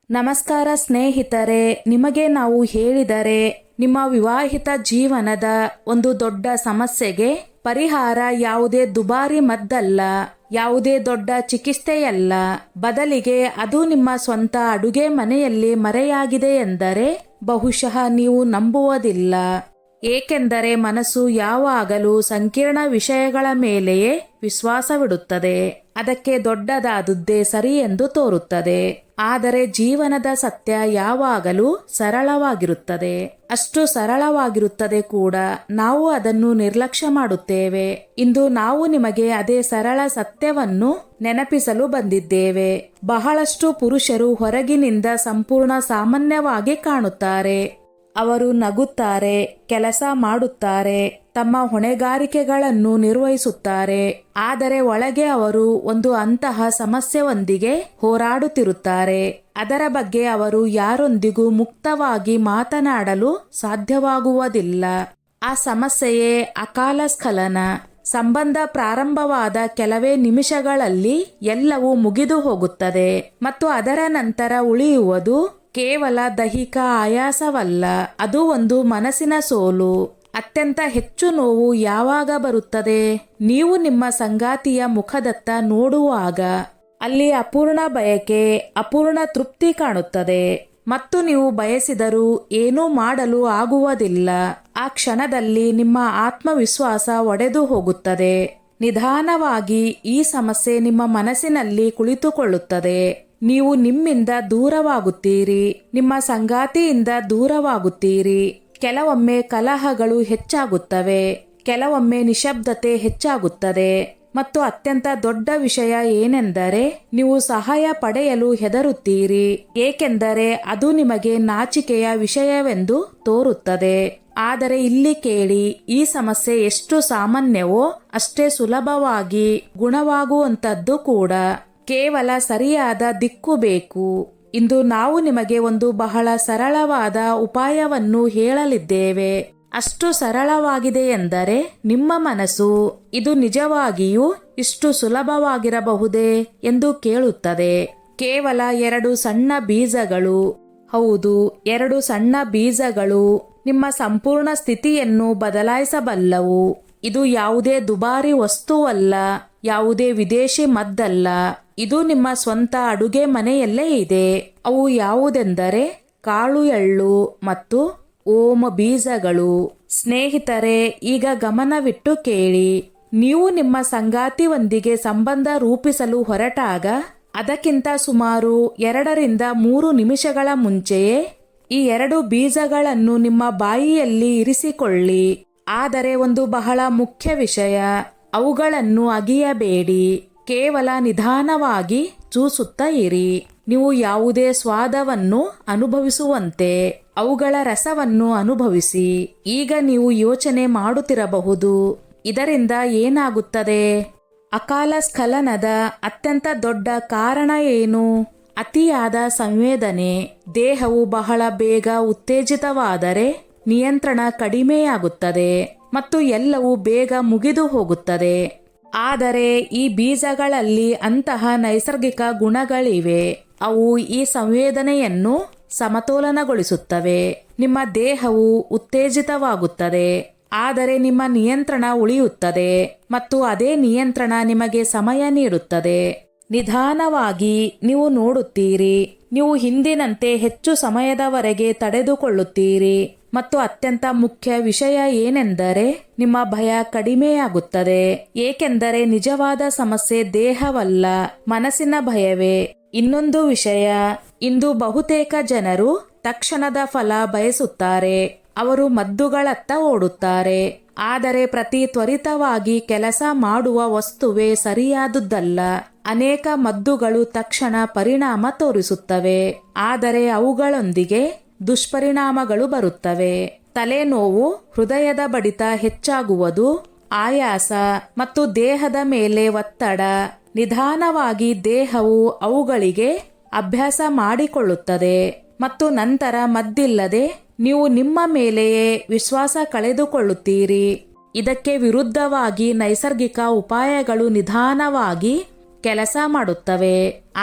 ನಮಸ್ಕಾರ ಸ್ನೇಹಿತರೆ, ನಿಮಗೆ ನಾವು ಹೇಳಿದರೆ ನಿಮ್ಮ ವಿವಾಹಿತ ಜೀವನದ ಒಂದು ದೊಡ್ಡ ಸಮಸ್ಯೆಗೆ ಪರಿಹಾರ ಯಾವುದೇ ದುಬಾರಿ ಮದ್ದಲ್ಲ, ಯಾವುದೇ ದೊಡ್ಡ ಚಿಕಿತ್ಸೆಯಲ್ಲ. ಬದಲಿಗೆ ಅದು ನಿಮ್ಮ ಸ್ವಂತ ಅಡುಗೆ ಮನೆಯಲ್ಲಿ ಮರೆಯಾಗಿದೆ ಎಂದರೆ ಬಹುಶಃ ನೀವು ನಂಬುವುದಿಲ್ಲ. ಏಕೆಂದರೆ ಮನಸ್ಸು ಯಾವಾಗಲೂ ಸಂಕೀರ್ಣ ವಿಷಯಗಳ ಮೇಲೆಯೇ ವಿಶ್ವಾಸವಿಡುತ್ತದೆ. ಅದಕ್ಕೆ ದೊಡ್ಡದಾದುದೇ ಸರಿ ಎಂದು ತೋರುತ್ತದೆ. ಆದರೆ ಜೀವನದ ಸತ್ಯ ಯಾವಾಗಲೂ ಸರಳವಾಗಿರುತ್ತದೆ. ಅಷ್ಟು ಸರಳವಾಗಿರುತ್ತದೆ ಕೂಡ ನಾವು ಅದನ್ನು ನಿರ್ಲಕ್ಷ್ಯ ಮಾಡುತ್ತೇವೆ. ಇಂದು ನಾವು ನಿಮಗೆ ಅದೇ ಸರಳ ಸತ್ಯವನ್ನು ನೆನಪಿಸಲು ಬಂದಿದ್ದೇವೆ. ಬಹಳಷ್ಟು ಪುರುಷರು ಹೊರಗಿನಿಂದ ಸಂಪೂರ್ಣ ಸಾಮಾನ್ಯವಾಗಿ ಕಾಣುತ್ತಾರೆ. ಅವರು ನಗುತ್ತಾರೆ, ಕೆಲಸ ಮಾಡುತ್ತಾರೆ, ತಮ್ಮ ಹೊಣೆಗಾರಿಕೆಗಳನ್ನು ನಿರ್ವಹಿಸುತ್ತಾರೆ. ಆದರೆ ಒಳಗೆ ಅವರು ಒಂದು ಅಂತಹ ಸಮಸ್ಯೆಯೊಂದಿಗೆ ಹೋರಾಡುತ್ತಿರುತ್ತಾರೆ. ಅದರ ಬಗ್ಗೆ ಅವರು ಯಾರೊಂದಿಗೂ ಮುಕ್ತವಾಗಿ ಮಾತನಾಡಲು ಸಾಧ್ಯವಾಗುವುದಿಲ್ಲ. ಆ ಸಮಸ್ಯೆಯೇ ಅಕಾಲ ಸ್ಖಲನ. ಸಂಬಂಧ ಪ್ರಾರಂಭವಾದ ಕೆಲವೇ ನಿಮಿಷಗಳಲ್ಲಿ ಎಲ್ಲವೂ ಮುಗಿದು ಹೋಗುತ್ತದೆ ಮತ್ತು ಅದರ ನಂತರ ಉಳಿಯುವುದು ಕೇವಲ ದೈಹಿಕ ಆಯಾಸವಲ್ಲ, ಅದು ಒಂದು ಮನಸ್ಸಿನ ಸೋಲು. ಅತ್ಯಂತ ಹೆಚ್ಚು ನೋವು ಯಾವಾಗ ಬರುತ್ತದೆ? ನೀವು ನಿಮ್ಮ ಸಂಗಾತಿಯ ಮುಖದತ್ತ ನೋಡುವಾಗ. ಅಲ್ಲಿ ಅಪೂರ್ಣ ಬಯಕೆ, ಅಪೂರ್ಣ ತೃಪ್ತಿ ಕಾಣುತ್ತದೆ ಮತ್ತು ನೀವು ಬಯಸಿದರೂ ಏನೂ ಮಾಡಲು ಆಗುವುದಿಲ್ಲ. ಆ ಕ್ಷಣದಲ್ಲಿ ನಿಮ್ಮ ಆತ್ಮವಿಶ್ವಾಸ ಒಡೆದು ಹೋಗುತ್ತದೆ. ನಿಧಾನವಾಗಿ ಈ ಸಮಸ್ಯೆ ನಿಮ್ಮ ಮನಸ್ಸಿನಲ್ಲಿ ಕುಳಿತುಕೊಳ್ಳುತ್ತದೆ. ನೀವು ನಿಮ್ಮಿಂದ ದೂರವಾಗುತ್ತೀರಿ, ನಿಮ್ಮ ಸಂಗಾತಿಯಿಂದ ದೂರವಾಗುತ್ತೀರಿ. ಕೆಲವೊಮ್ಮೆ ಕಲಹಗಳು ಹೆಚ್ಚಾಗುತ್ತವೆ, ಕೆಲವೊಮ್ಮೆ ನಿಶಬ್ದತೆ ಹೆಚ್ಚಾಗುತ್ತದೆ ಮತ್ತು ಅತ್ಯಂತ ದೊಡ್ಡ ವಿಷಯ ಏನೆಂದರೆ ನೀವು ಸಹಾಯ ಪಡೆಯಲು ಹೆದರುತ್ತೀರಿ. ಏಕೆಂದರೆ ಅದು ನಿಮಗೆ ನಾಚಿಕೆಯ ವಿಷಯವೆಂದು ತೋರುತ್ತದೆ. ಆದರೆ ಇಲ್ಲಿ ಕೇಳಿ, ಈ ಸಮಸ್ಯೆ ಎಷ್ಟು ಸಾಮಾನ್ಯವೋ ಅಷ್ಟೇ ಸುಲಭವಾಗಿ ಗುಣವಾಗುವಂಥದ್ದು ಕೂಡ. ಕೇವಲ ಸರಿಯಾದ ದಿಕ್ಕು ಬೇಕು. ಇಂದು ನಾವು ನಿಮಗೆ ಒಂದು ಬಹಳ ಸರಳವಾದ ಉಪಾಯವನ್ನು ಹೇಳಲಿದ್ದೇವೆ. ಅಷ್ಟು ಸರಳವಾಗಿದೆ ಎಂದರೆ ನಿಮ್ಮ ಮನಸ್ಸು ಇದು ನಿಜವಾಗಿಯೂ ಇಷ್ಟು ಸುಲಭವಾಗಿರಬಹುದೇ ಎಂದು ಕೇಳುತ್ತದೆ. ಕೇವಲ 2 ಸಣ್ಣ ಬೀಜಗಳು. ಹೌದು, 2 ಸಣ್ಣ ಬೀಜಗಳು ನಿಮ್ಮ ಸಂಪೂರ್ಣ ಸ್ಥಿತಿಯನ್ನು ಬದಲಾಯಿಸಬಲ್ಲವು. ಇದು ಯಾವುದೇ ದುಬಾರಿ ವಸ್ತುವಲ್ಲ, ಯಾವುದೇ ವಿದೇಶಿ ಮದ್ದಲ್ಲ. ಇದು ನಿಮ್ಮ ಸ್ವಂತ ಅಡುಗೆ ಮನೆಯಲ್ಲೇ ಇದೆ. ಅವು ಯಾವುದೆಂದರೆ ಕಾಳು ಎಳ್ಳು ಮತ್ತು ಓಂ ಬೀಜಗಳು. ಸ್ನೇಹಿತರೆ, ಈಗ ಗಮನವಿಟ್ಟು ಕೇಳಿ. ನೀವು ನಿಮ್ಮ ಸಂಗಾತಿಯೊಂದಿಗೆ ಸಂಬಂಧ ರೂಪಿಸಲು ಹೊರಟಾಗ ಅದಕ್ಕಿಂತ ಸುಮಾರು 2 ರಿಂದ 3 ನಿಮಿಷಗಳ ಮುಂಚೆಯೇ ಈ 2 ಬೀಜಗಳನ್ನು ನಿಮ್ಮ ಬಾಯಿಯಲ್ಲಿ ಇರಿಸಿಕೊಳ್ಳಿ. ಆದರೆ ಒಂದು ಬಹಳ ಮುಖ್ಯ ವಿಷಯ, ಅವುಗಳನ್ನು ಅಗಿಯಬೇಡಿ. ಕೇವಲ ನಿಧಾನವಾಗಿ ಚೂಸುತ್ತಾ ಇರಿ. ನೀವು ಯಾವುದೇ ಸ್ವಾದವನ್ನು ಅನುಭವಿಸುವಂತೆ ಅವುಗಳ ರಸವನ್ನು ಅನುಭವಿಸಿ. ಈಗ ನೀವು ಯೋಚನೆ ಮಾಡುತ್ತಿರಬಹುದು, ಇದರಿಂದ ಏನಾಗುತ್ತದೆ? ಅಕಾಲ ಸ್ಖಲನದ ಅತ್ಯಂತ ದೊಡ್ಡ ಕಾರಣ ಏನು? ಅತಿಯಾದ ಸಂವೇದನೆ. ದೇಹವು ಬಹಳ ಬೇಗ ಉತ್ತೇಜಿತವಾದರೆ ನಿಯಂತ್ರಣ ಕಡಿಮೆಯಾಗುತ್ತದೆ ಮತ್ತು ಎಲ್ಲವೂ ಬೇಗ ಮುಗಿದು ಹೋಗುತ್ತದೆ. ಆದರೆ ಈ ಬೀಜಗಳಲ್ಲಿ ಅಂತಹ ನೈಸರ್ಗಿಕ ಗುಣಗಳಿವೆ. ಅವು ಈ ಸಂವೇದನೆಯನ್ನು ಸಮತೋಲನಗೊಳಿಸುತ್ತವೆ. ನಿಮ್ಮ ದೇಹವು ಉತ್ತೇಜಿತವಾಗುತ್ತದೆ, ಆದರೆ ನಿಮ್ಮ ನಿಯಂತ್ರಣ ಉಳಿಯುತ್ತದೆ ಮತ್ತು ಅದೇ ನಿಯಂತ್ರಣ ನಿಮಗೆ ಸಮಯ ನೀಡುತ್ತದೆ. ನಿಧಾನವಾಗಿ ನೀವು ನೋಡುತ್ತೀರಿ. ನೀವು ಹಿಂದಿನಂತೆ ಹೆಚ್ಚು ಸಮಯದವರೆಗೆ ತಡೆದುಕೊಳ್ಳುತ್ತೀರಿ ಮತ್ತು ಅತ್ಯಂತ ಮುಖ್ಯ ವಿಷಯ ಏನೆಂದರೆ ನಿಮ್ಮ ಭಯ ಕಡಿಮೆಯಾಗುತ್ತದೆ. ಏಕೆಂದರೆ ನಿಜವಾದ ಸಮಸ್ಯೆ ದೇಹವಲ್ಲ, ಮನಸ್ಸಿನ ಭಯವೇ. ಇನ್ನೊಂದು ವಿಷಯ, ಇಂದು ಬಹುತೇಕ ಜನರು ತಕ್ಷಣದ ಫಲ ಬಯಸುತ್ತಾರೆ. ಅವರು ಮದ್ದುಗಳತ್ತ ಓಡುತ್ತಾರೆ. ಆದರೆ ಪ್ರತಿ ತ್ವರಿತವಾಗಿ ಕೆಲಸ ಮಾಡುವ ವಸ್ತುವೇ ಸರಿಯಾದುದಲ್ಲ. ಅನೇಕ ಮದ್ದುಗಳು ತಕ್ಷಣ ಪರಿಣಾಮ ತೋರಿಸುತ್ತವೆ, ಆದರೆ ಅವುಗಳೊಂದಿಗೆ ದುಷ್ಪರಿಣಾಮಗಳು ಬರುತ್ತವೆ. ತಲೆನೋವು, ಹೃದಯದ ಬಡಿತ ಹೆಚ್ಚಾಗುವುದು, ಆಯಾಸ ಮತ್ತು ದೇಹದ ಮೇಲೆ ಒತ್ತಡ. ನಿಧಾನವಾಗಿ ದೇಹವು ಅವುಗಳಿಗೆ ಅಭ್ಯಾಸ ಮಾಡಿಕೊಳ್ಳುತ್ತದೆ ಮತ್ತು ನಂತರ ಮದ್ದಿಲ್ಲದೆ ನೀವು ನಿಮ್ಮ ಮೇಲೆಯೇ ವಿಶ್ವಾಸ ಕಳೆದುಕೊಳ್ಳುತ್ತೀರಿ. ಇದಕ್ಕೆ ವಿರುದ್ಧವಾಗಿ ನೈಸರ್ಗಿಕ ಉಪಾಯಗಳು ನಿಧಾನವಾಗಿ ಕೆಲಸ ಮಾಡುತ್ತವೆ,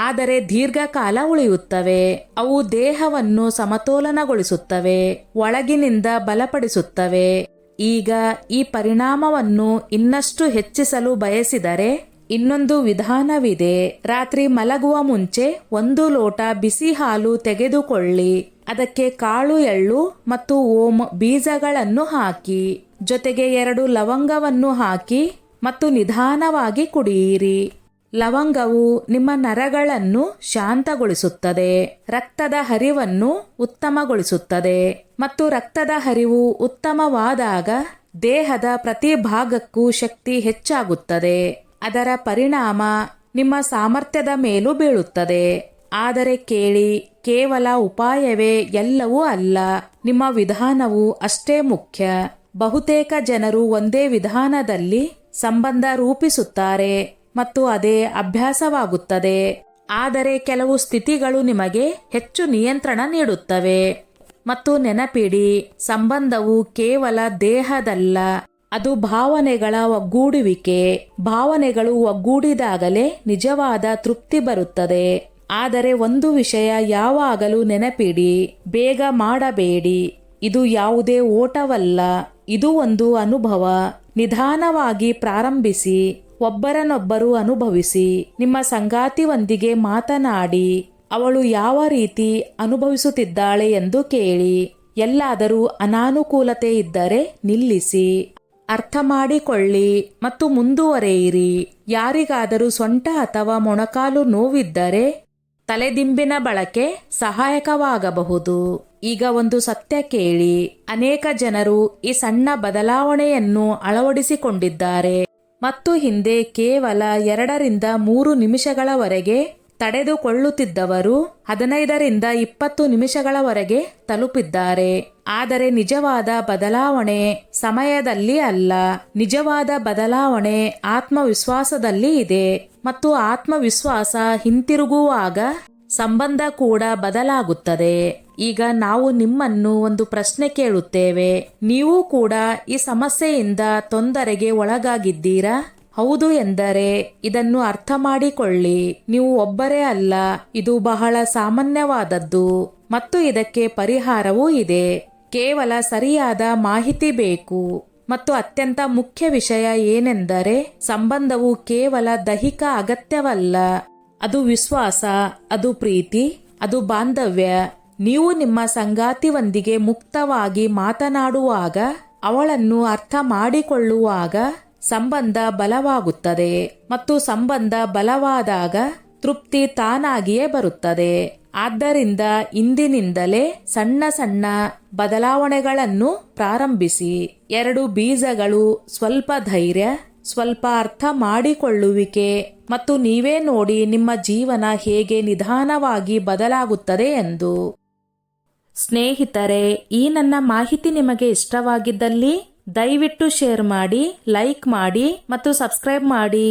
ಆದರೆ ದೀರ್ಘಕಾಲ ಉಳಿಯುತ್ತವೆ. ಅವು ದೇಹವನ್ನು ಸಮತೋಲನಗೊಳಿಸುತ್ತವೆ, ಒಳಗಿನಿಂದ ಬಲಪಡಿಸುತ್ತವೆ. ಈಗ ಈ ಪರಿಣಾಮವನ್ನು ಇನ್ನಷ್ಟು ಹೆಚ್ಚಿಸಲು ಬಯಸಿದರೆ ಇನ್ನೊಂದು ವಿಧಾನವಿದೆ. ರಾತ್ರಿ ಮಲಗುವ ಮುಂಚೆ 1 ಲೋಟ ಬಿಸಿ ಹಾಲು ತೆಗೆದುಕೊಳ್ಳಿ. ಅದಕ್ಕೆ ಕಾಳು ಎಳ್ಳು ಮತ್ತು ಓಂ ಬೀಜಗಳನ್ನು ಹಾಕಿ, ಜೊತೆಗೆ 2 ಲವಂಗವನ್ನು ಹಾಕಿ ಮತ್ತು ನಿಧಾನವಾಗಿ ಕುಡಿಯಿರಿ. ಲವಂಗವು ನಿಮ್ಮ ನರಗಳನ್ನು ಶಾಂತಗೊಳಿಸುತ್ತದೆ, ರಕ್ತದ ಹರಿವನ್ನು ಉತ್ತಮಗೊಳಿಸುತ್ತದೆ ಮತ್ತು ರಕ್ತದ ಹರಿವು ಉತ್ತಮವಾದಾಗ ದೇಹದ ಪ್ರತಿ ಭಾಗಕ್ಕೂ ಶಕ್ತಿ ಹೆಚ್ಚಾಗುತ್ತದೆ. ಅದರ ಪರಿಣಾಮ ನಿಮ್ಮ ಸಾಮರ್ಥ್ಯದ ಮೇಲೂ ಬೀಳುತ್ತದೆ. ಆದರೆ ಕೇಳಿ, ಕೇವಲ ಉಪಾಯವೇ ಎಲ್ಲವೂ ಅಲ್ಲ, ನಿಮ್ಮ ವಿಧಾನವು ಅಷ್ಟೇ ಮುಖ್ಯ. ಬಹುತೇಕ ಜನರು ಒಂದೇ ವಿಧಾನದಲ್ಲಿ ಸಂಬಂಧ ರೂಪಿಸುತ್ತಾರೆ ಮತ್ತು ಅದೇ ಅಭ್ಯಾಸವಾಗುತ್ತದೆ. ಆದರೆ ಕೆಲವು ಸ್ಥಿತಿಗಳು ನಿಮಗೆ ಹೆಚ್ಚು ನಿಯಂತ್ರಣ ನೀಡುತ್ತವೆ. ಮತ್ತು ನೆನಪಿಡಿ, ಸಂಬಂಧವು ಕೇವಲ ದೇಹದಲ್ಲ, ಅದು ಭಾವನೆಗಳ ಒಗ್ಗೂಡುವಿಕೆ. ಭಾವನೆಗಳು ಒಗ್ಗೂಡಿದಾಗಲೇ ನಿಜವಾದ ತೃಪ್ತಿ ಬರುತ್ತದೆ. ಆದರೆ ಒಂದು ವಿಷಯ ಯಾವಾಗಲೂ ನೆನಪಿಡಿ, ಬೇಗ ಮಾಡಬೇಡಿ. ಇದು ಯಾವುದೇ ಓಟವಲ್ಲ, ಇದು ಒಂದು ಅನುಭವ. ನಿಧಾನವಾಗಿ ಪ್ರಾರಂಭಿಸಿ, ಒಬ್ಬರನ್ನೊಬ್ಬರು ಅನುಭವಿಸಿ. ನಿಮ್ಮ ಸಂಗಾತಿಯೊಂದಿಗೆ ಮಾತನಾಡಿ, ಅವಳು ಯಾವ ರೀತಿ ಅನುಭವಿಸುತ್ತಿದ್ದಾಳೆ ಎಂದು ಕೇಳಿ. ಎಲ್ಲಾದರೂ ಅನಾನುಕೂಲತೆ ಇದ್ದರೆ ನಿಲ್ಲಿಸಿ, ಅರ್ಥ ಮಾಡಿಕೊಳ್ಳಿ ಮತ್ತು ಮುಂದುವರೆಯಿರಿ. ಯಾರಿಗಾದರೂ ಸೊಂಟ ಅಥವಾ ಮೊಣಕಾಲು ನೋವಿದ್ದರೆ ತಲೆದಿಂಬಿನ ಬಳಕೆ ಸಹಾಯಕವಾಗಬಹುದು. ಈಗ ಒಂದು ಸತ್ಯ ಕೇಳಿ, ಅನೇಕ ಜನರು ಈ ಸಣ್ಣ ಬದಲಾವಣೆಯನ್ನು ಅಳವಡಿಸಿಕೊಂಡಿದ್ದಾರೆ ಮತ್ತು ಹಿಂದೆ ಕೇವಲ 2 ರಿಂದ 3 ನಿಮಿಷಗಳವರೆಗೆ ತಡೆದುಕೊಳ್ಳುತ್ತಿದ್ದವರು 15 ರಿಂದ 20 ನಿಮಿಷಗಳವರೆಗೆ ತಲುಪಿದ್ದಾರೆ. ಆದರೆ ನಿಜವಾದ ಬದಲಾವಣೆ ಸಮಯದಲ್ಲಿ ಅಲ್ಲ, ನಿಜವಾದ ಬದಲಾವಣೆ ಆತ್ಮವಿಶ್ವಾಸದಲ್ಲಿ ಇದೆ. ಮತ್ತು ಆತ್ಮವಿಶ್ವಾಸ ಹಿಂತಿರುಗುವಾಗ ಸಂಬಂಧ ಕೂಡ ಬದಲಾಗುತ್ತದೆ. ಈಗ ನಾವು ನಿಮ್ಮನ್ನು ಒಂದು ಪ್ರಶ್ನೆ ಕೇಳುತ್ತೇವೆ. ನೀವು ಕೂಡ ಈ ಸಮಸ್ಯೆಯಿಂದ ತೊಂದರೆಗೆ ಒಳಗಾಗಿದ್ದೀರಾ? ಹೌದು ಎಂದರೆ ಇದನ್ನು ಅರ್ಥ ಮಾಡಿಕೊಳ್ಳಿ. ನೀವು ಒಬ್ಬರೇ ಅಲ್ಲ, ಇದು ಬಹಳ ಸಾಮಾನ್ಯವಾದದ್ದು ಮತ್ತು ಇದಕ್ಕೆ ಪರಿಹಾರವೂ ಇದೆ. ಕೇವಲ ಸರಿಯಾದ ಮಾಹಿತಿ ಬೇಕು. ಮತ್ತು ಅತ್ಯಂತ ಮುಖ್ಯ ವಿಷಯ ಏನೆಂದರೆ, ಸಂಬಂಧವು ಕೇವಲ ದೈಹಿಕ ಅಗತ್ಯವಲ್ಲ, ಅದು ವಿಶ್ವಾಸ, ಅದು ಪ್ರೀತಿ, ಅದು ಬಾಂಧವ್ಯ. ನೀವು ನಿಮ್ಮ ಸಂಗಾತಿಯೊಂದಿಗೆ ಮುಕ್ತವಾಗಿ ಮಾತನಾಡುವಾಗ, ಅವಳನ್ನು ಅರ್ಥ ಮಾಡಿಕೊಳ್ಳುವಾಗ ಸಂಬಂಧ ಬಲವಾಗುತ್ತದೆ. ಮತ್ತು ಸಂಬಂಧ ಬಲವಾದಾಗ ತೃಪ್ತಿ ತಾನಾಗಿಯೇ ಬರುತ್ತದೆ. ಆದ್ದರಿಂದ ಇಂದಿನಿಂದಲೇ ಸಣ್ಣ ಸಣ್ಣ ಬದಲಾವಣೆಗಳನ್ನು ಪ್ರಾರಂಭಿಸಿ. 2 ಬೀಜಗಳು, ಸ್ವಲ್ಪ ಧೈರ್ಯ, ಸ್ವಲ್ಪ ಅರ್ಥ ಮಾಡಿಕೊಳ್ಳುವಿಕೆ, ಮತ್ತು ನೀವೇ ನೋಡಿ ನಿಮ್ಮ ಜೀವನ ಹೇಗೆ ನಿಧಾನವಾಗಿ ಬದಲಾಗುತ್ತದೆ ಎಂದು. ಸ್ನೇಹಿತರೆ, ಈ ನನ್ನ ಮಾಹಿತಿ ನಿಮಗೆ ಇಷ್ಟವಾಗಿದ್ದಲ್ಲಿ ದಯವಿಟ್ಟು ಶೇರ್ ಮಾಡಿ, ಲೈಕ್ ಮಾಡಿ ಮತ್ತು ಸಬ್ಸ್ಕ್ರೈಬ್ ಮಾಡಿ.